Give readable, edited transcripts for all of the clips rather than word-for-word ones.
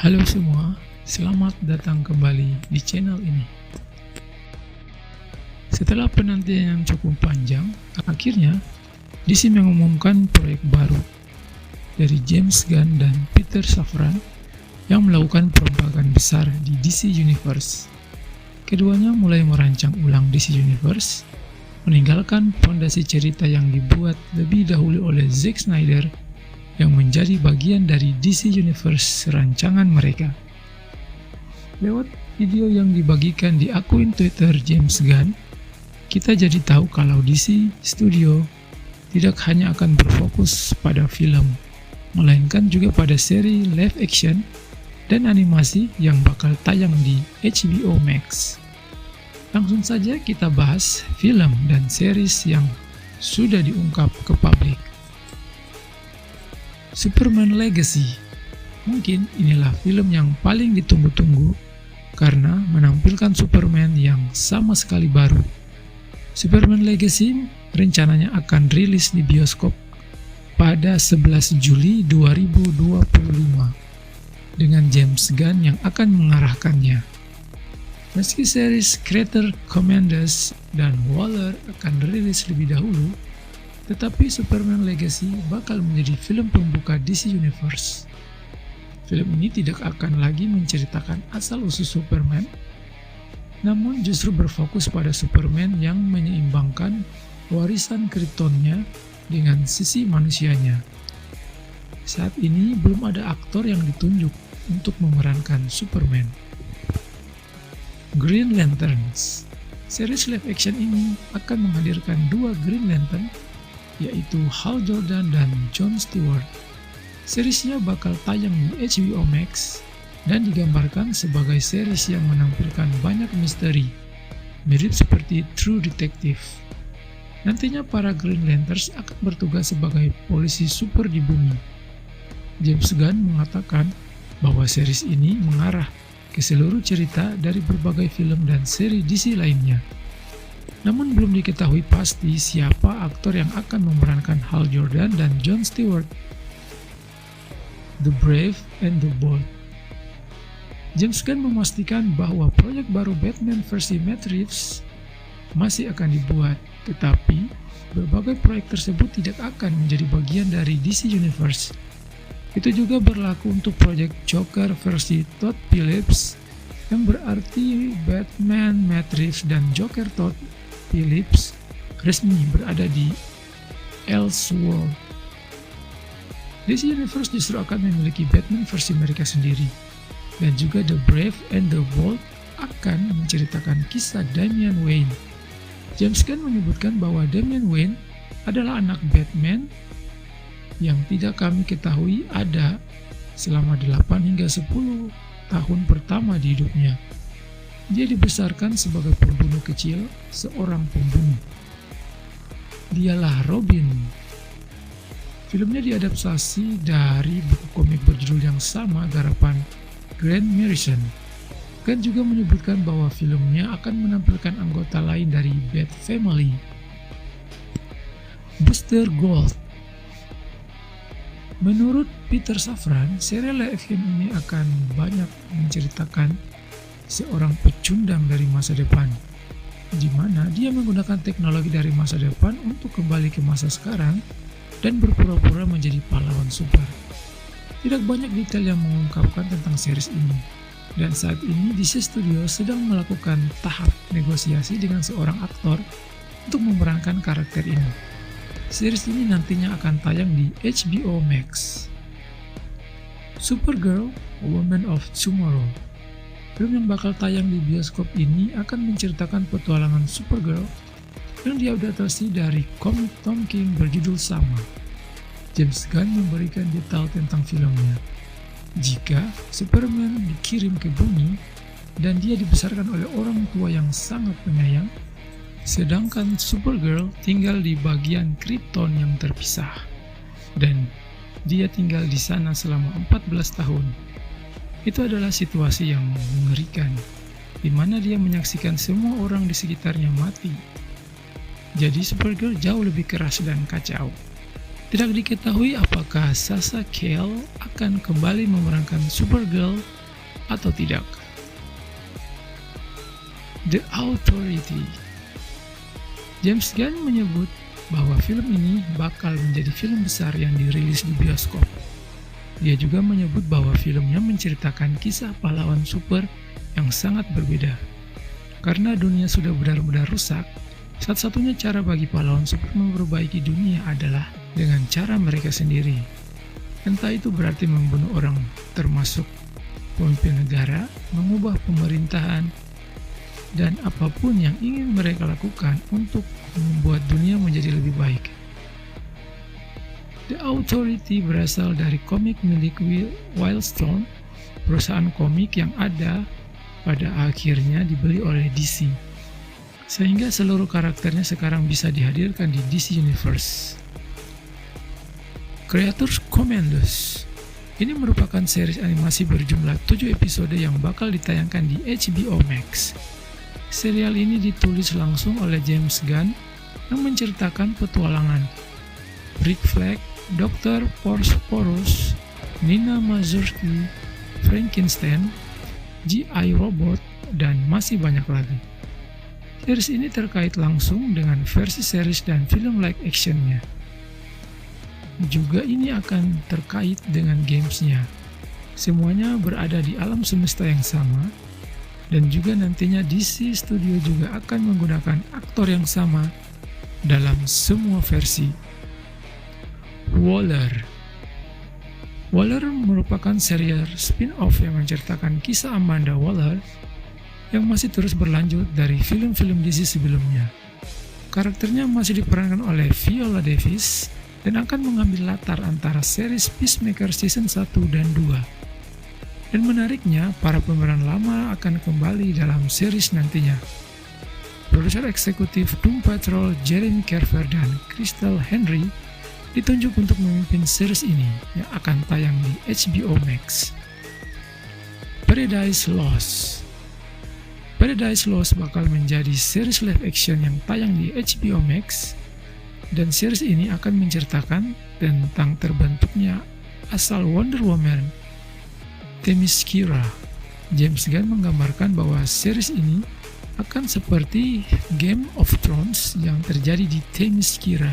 Halo semua, selamat datang kembali di channel ini. Setelah penantian yang cukup panjang, akhirnya DC mengumumkan proyek baru dari James Gunn dan Peter Safran yang melakukan perombakan besar di DC Universe. Keduanya mulai merancang ulang DC Universe, meninggalkan fondasi cerita yang dibuat lebih dahulu oleh Zack Snyder yang menjadi bagian dari DC Universe rancangan mereka. Lewat video yang dibagikan di akun Twitter James Gunn, kita jadi tahu kalau DC Studio tidak hanya akan berfokus pada film, melainkan juga pada seri live action dan animasi yang bakal tayang di HBO Max. Langsung saja kita bahas film dan series yang sudah diungkap ke publik. Superman Legacy. Mungkin inilah film yang paling ditunggu-tunggu karena menampilkan Superman yang sama sekali baru. Superman Legacy rencananya akan rilis di bioskop pada 11 Juli 2025 dengan James Gunn yang akan mengarahkannya. Meski series Creator Commandos dan Waller akan rilis lebih dahulu, tetapi Superman Legacy bakal menjadi film pembuka DC Universe. Film ini tidak akan lagi menceritakan asal-usul Superman, namun justru berfokus pada Superman yang menyeimbangkan warisan Kryptonnya dengan sisi manusianya. Saat ini belum ada aktor yang ditunjuk untuk memerankan Superman. Green Lanterns. Series live action ini akan menghadirkan dua Green Lantern, yaitu Hal Jordan dan John Stewart. Seriesnya bakal tayang di HBO Max dan digambarkan sebagai series yang menampilkan banyak misteri, mirip seperti True Detective. Nantinya para Green Lanterns akan bertugas sebagai polisi super di bumi. James Gunn mengatakan bahwa series ini mengarah ke seluruh cerita dari berbagai film dan seri DC lainnya. Namun belum diketahui pasti siapa aktor yang akan memerankan Hal Jordan dan John Stewart. The Brave and the Bold. James Gunn memastikan bahwa proyek baru Batman versi Matt Reeves masih akan dibuat, tetapi berbagai proyek tersebut tidak akan menjadi bagian dari DC Universe. Itu juga berlaku untuk proyek Joker versi Todd Phillips, yang berarti Batman Matt Reeves dan Joker Todd Phillips resmi berada di Elseworld. DC Universe justru akan memiliki Batman versi mereka sendiri, dan juga The Brave and the Bold akan menceritakan kisah Damian Wayne. James Gunn menyebutkan bahwa Damian Wayne adalah anak Batman yang tidak kami ketahui ada selama 8 hingga 10 tahun pertama di hidupnya. Dia dibesarkan sebagai pembunuh kecil, seorang pembunuh. Dialah Robin. Filmnya diadaptasi dari buku komik berjudul yang sama garapan Grant Morrison. Gunn juga menyebutkan bahwa filmnya akan menampilkan anggota lain dari Bat Family. Booster Gold. Menurut Peter Safran, serial live action ini akan banyak menceritakan seorang pecundang dari masa depan, di mana dia menggunakan teknologi dari masa depan untuk kembali ke masa sekarang dan berpura-pura menjadi pahlawan super. Tidak banyak detail yang mengungkapkan tentang series ini, dan saat ini DC Studio sedang melakukan tahap negosiasi dengan seorang aktor untuk memerankan karakter ini. Series ini nantinya akan tayang di HBO Max. Supergirl, Woman of Tomorrow. Film yang bakal tayang di bioskop ini akan menceritakan petualangan Supergirl yang diadaptasi dari komik Tom King berjudul sama. James Gunn memberikan detail tentang filmnya. Jika Superman dikirim ke bumi dan dia dibesarkan oleh orang tua yang sangat penyayang, sedangkan Supergirl tinggal di bagian Krypton yang terpisah, dan dia tinggal di sana selama 14 tahun. Itu adalah situasi yang mengerikan, di mana dia menyaksikan semua orang di sekitarnya mati. Jadi Supergirl jauh lebih keras dan kacau. Tidak diketahui apakah Sasha Calle akan kembali memerankan Supergirl atau tidak. The Authority. James Gunn menyebut bahwa film ini bakal menjadi film besar yang dirilis di bioskop. Dia juga menyebut bahwa filmnya menceritakan kisah pahlawan super yang sangat berbeda. Karena dunia sudah benar-benar rusak, satu-satunya cara bagi pahlawan super memperbaiki dunia adalah dengan cara mereka sendiri. Entah itu berarti membunuh orang, termasuk pemimpin negara, mengubah pemerintahan, dan apapun yang ingin mereka lakukan untuk membuat dunia menjadi lebih baik. The Authority berasal dari komik milik Wildstorm, perusahaan komik yang ada pada akhirnya dibeli oleh DC, sehingga seluruh karakternya sekarang bisa dihadirkan di DC Universe. Creators Commandos. Ini merupakan series animasi berjumlah 7 episode yang bakal ditayangkan di HBO Max. Serial ini ditulis langsung oleh James Gunn yang menceritakan petualangan Rick Flag, Dr. Porus, Nina Mazursky, Frankenstein, G.I. Robot, dan masih banyak lagi. Series ini terkait langsung dengan versi series dan film live actionnya. Juga ini akan terkait dengan gamesnya. Semuanya berada di alam semesta yang sama, dan juga nantinya DC Studio juga akan menggunakan aktor yang sama dalam semua versi. Waller merupakan serial spin-off yang menceritakan kisah Amanda Waller yang masih terus berlanjut dari film-film DC sebelumnya. Karakternya masih diperankan oleh Viola Davis dan akan mengambil latar antara series Peacemaker Season 1 dan 2. Dan menariknya, para pemeran lama akan kembali dalam series nantinya. Produser eksekutif Doom Patrol Jeremy Carver dan Crystal Henry ditunjuk untuk memimpin series ini yang akan tayang di HBO Max. Paradise Lost. Paradise Lost bakal menjadi series live action yang tayang di HBO Max, dan series ini akan menceritakan tentang terbentuknya asal Wonder Woman Themyscira. James Gunn menggambarkan bahwa series ini akan seperti Game of Thrones yang terjadi di Themyscira.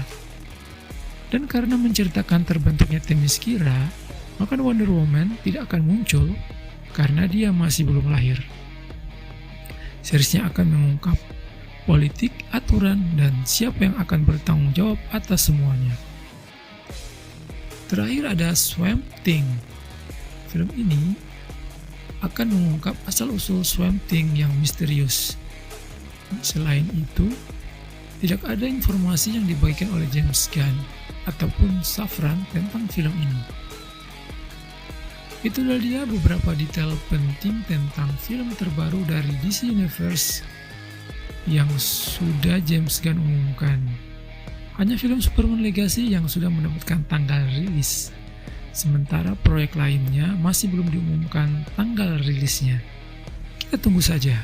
Dan karena menceritakan terbentuknya Themyscira, maka Wonder Woman tidak akan muncul karena dia masih belum lahir. Seriesnya akan mengungkap politik, aturan, dan siapa yang akan bertanggung jawab atas semuanya. Terakhir ada Swamp Thing. Film ini akan mengungkap asal-usul Swamp Thing yang misterius. Selain itu, tidak ada informasi yang dibagikan oleh James Gunn ataupun Safran tentang film ini. Itulah dia beberapa detail penting tentang film terbaru dari DC Universe yang sudah James Gunn umumkan. Hanya film Superman Legacy yang sudah mendapatkan tanggal rilis, sementara proyek lainnya masih belum diumumkan tanggal rilisnya. Kita tunggu saja.